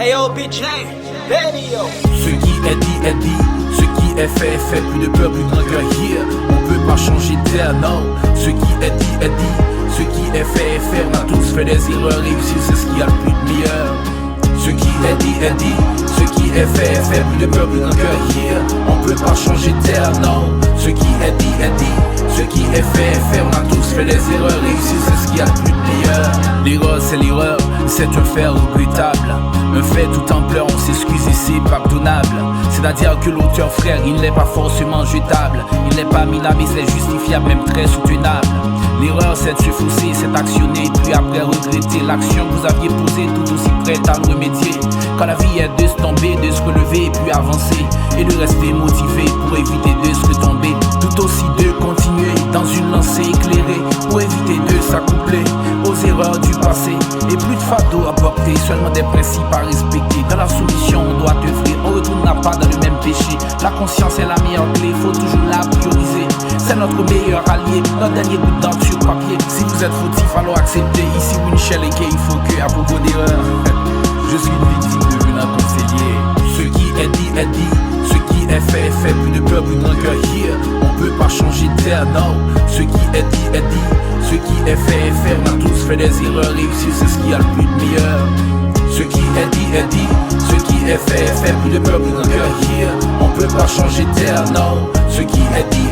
yo, BJ, baby, yo. Ce qui est dit est dit, ce qui est fait. Plus de peur, plus de rancœur, here. On peut pas changer d'air, non. Ce qui est dit, ce qui est fait. On a tous fait des erreurs, réussir c'est ce qui a le plus de meilleur. Ce qui est dit, ce qui est fait. Plus de peur, plus de rancœur, here. On peut pas changer d'air, non. Ce qui est dit, ce qui est fait. On a tous fait des erreurs, réussir c'est ce qui a le plus de meilleur. L'erreur c'est l'erreur, c'est un fait regrettable. Un fait tout en pleurs, on s'excuse et c'est pardonnable. C'est-à-dire que l'auteur frère, il n'est pas forcément jetable. Il n'est pas minable et c'est justifiable, même très soutenable. L'erreur c'est de se fausser, c'est d'actionner, puis après regretter l'action que vous aviez posée, tout aussi prête à le remédier. Quand la vie est de se tomber, de se relever, puis avancer, et de rester motivé pour éviter de se retomber. Tout aussi de continuer dans une lancée éclairée, pour éviter de s'accoupler aux erreurs du passé. Et plus de fardeau à porter, seulement des principes à respecter. Dans la solution on doit œuvrer, on retournera pas dans le même péché. La conscience est la meilleure clé, faut toujours la prioriser. C'est notre meilleur allié, notre dernier bout d'encre sur papier. Si vous êtes fautif, alors acceptez. Ici Winchell et qu'il faut que, à propos d'erreur, je suis une victime devenue un conseiller. Ce qui est dit, ce qui est fait. Plus de peur, plus de rancœur, here. On peut pas changer d'air, non. Ce qui est dit, ce qui est fait. On a tous fait des erreurs, réussir c'est ce qui a le plus de meilleur. Ce qui est dit, ce qui est fait. Plus de peur, plus de rancœur, here. On peut pas changer d'air, non. Ce qui est dit,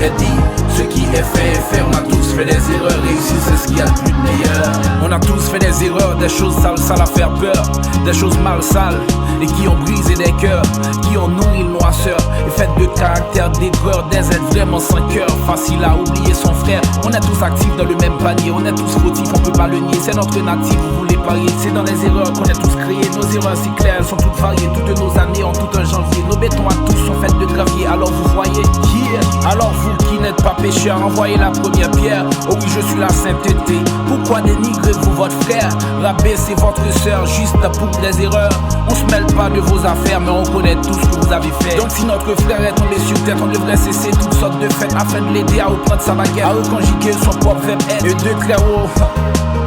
ce qui est fait. On a tous fait des erreurs, réussir c'est ce qui a le plus de meilleur. On a tous fait des erreurs, des choses sales à faire peur, des choses mal sales et qui ont brisé des cœurs, qui ont nourri le noisseur, et faites de caractère d'aigreur, des êtres vraiment sans cœur, facile à oublier son frère. On est tous actifs dans le même panier, on est tous fautifs, on peut pas le nier, c'est notre natif, vous voulez parier, c'est dans les erreurs qu'on est tous créés. Nos erreurs si claires, elles sont toutes variées, toutes nos années en tout un janvier. Nos bétons à tous sont faits de gravier, alors vous voyez, yeah. Alors vous qui n'êtes pas pécheurs, envoyez la première pierre. Oh oui, je suis la sainteté, pourquoi dénigrez-vous votre frère? Rabaissez votre sœur juste pour des erreurs. On se mêle pas de vos affaires, mais on connaît tout ce que vous avez fait. Donc si notre frère est tombé sur terre, on devrait cesser toutes sortes de fêtes afin de l'aider à reprendre sa baguette, à reconjuguer son propre verbe être, et de très haut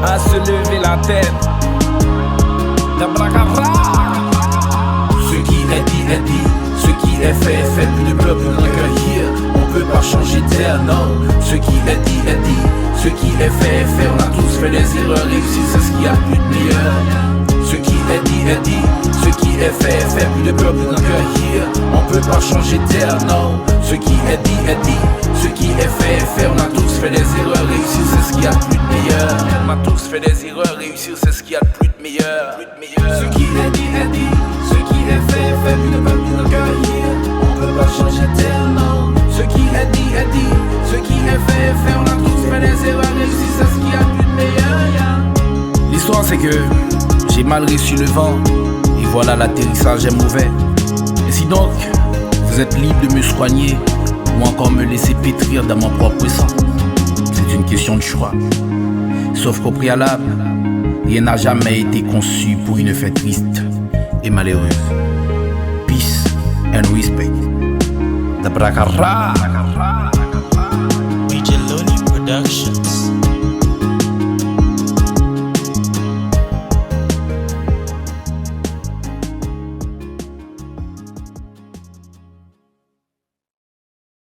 à se lever la tête. Ce qui est dit, ce qui est fait. Plus de peur, plus de rancœur, here. On peut pas changer d'air, non. Ce qui est dit, ce qui est fait. On a tous fait des erreurs, réussir c'est ce qui a le plus de meilleur. Ce qui est dit, ce qui est fait. Plus de peur, plus de rancœur, here. On peut pas changer d'air, non. Ce qui est dit, ce qui est fait. On a tous fait des erreurs, réussir c'est ce qui a le plus de meilleur. On a tous fait des erreurs, réussir c'est ce qui a le plus de meilleur. Ce qui est dit, ce qui est fait. Plus de peur, plus de rancœur, here. On peut pas changer d'air, non. Ce qui est dit, ce qui est fait. On a tous fait des erreurs, réussir c'est ce qui a le plus de meilleur. L'histoire c'est que j'ai mal reçu le vent, et voilà l'atterrissage est mauvais. Et si donc, vous êtes libre de me soigner, ou encore me laisser pétrir dans mon propre sang, c'est une question de choix. Sauf qu'au préalable, rien n'a jamais été conçu pour une fête triste et malheureuse. Peace and respect. Dabrakara.